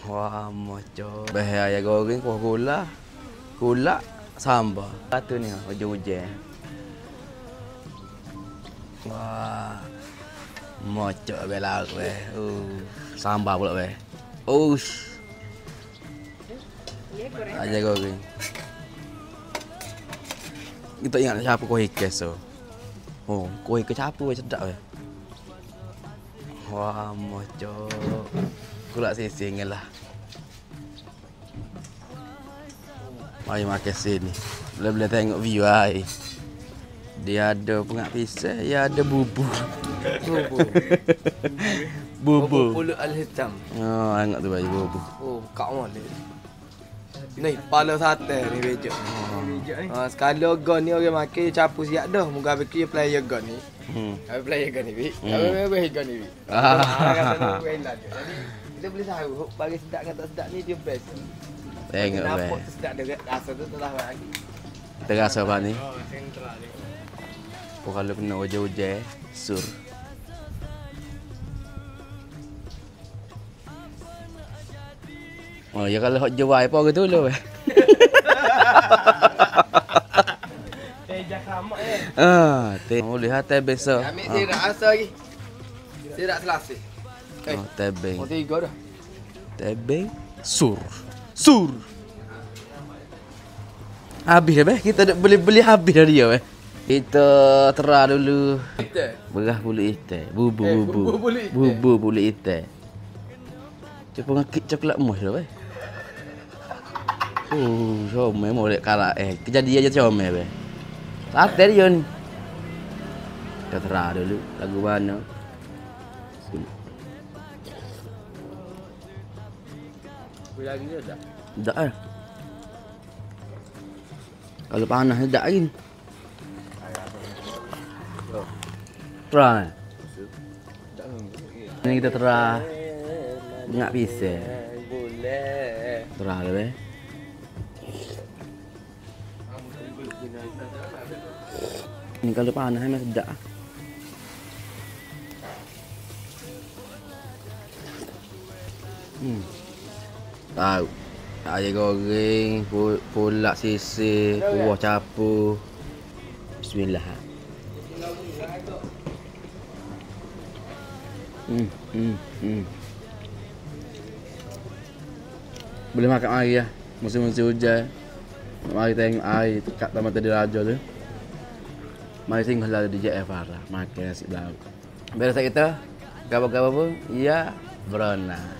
Wah, moco. Bahaya goreng kuah gula. Gula sambal. Satu ni hujan-hujan. Wah. Moco be lauk be. Sambal pula be. Ush. Aja goreng. Kita ingat siapa kuah ikan so. Oh, kuah ikan siapa sedap be. Wah, moco. Kulak sising lah. Mari makan sini. Boleh tengok view ai. Dia ada pengak pisang, dia ada bubu. Bubu. Bubu. Pulut al-hitam. Oh, tengok tu baju bubu. Oh, kak molek. Ni, pala sate ni bejok. Sekali gon ni orang makan dia capu siap dah. Muka habis dia player gon ni. Habis player gon ni, Bik. Habis gon ni, Bik. Kata dia jadi kita boleh tahu bagi sedap dengan tak sedap ni dia best. Tengok be. Nampak sedap dia rasa tu tak tahu lagi. Terasa apa ni? Oh, sentral ni. Oh, kalau kena hujan-hujan, sur. Oh, ya kalau hot jawai apa gitu lo. Tejak sama eh. Mau lihat teh besok. Ambil sirak rasa lagi. Sirak selasih. Oh, tebing. Oh, 3 dah. Tebing sur. Sur. Habis dah beh. Kita dah beli habis dah dia beh. Kita terah dulu. Berah bulu ikan. Bubu. Bubu bulu ikan. Cuba ngakit coklat emas dah beh. Comel mau dek kalah kejadian aja comel beh. Sate dia ni. Kita terah dulu lagu mana. Lagi dia dah. Tak lah. Kalau panas tak lagi. Terah. Ni kita terah. Nak pisang. Boleh. Terah dah beh. Ni kalau panas memang sedap. Tahu. Ayam goreng, pulak sisir, kuah capur. Bismillah. Boleh makan air ya. Musim-musim hujan. Mari tengok air kat Taman Tadi Raja tu. Mari singgahlah di JF Farah makan nasi belauk. Beres kita, gapo-gapo pun, iya, berona.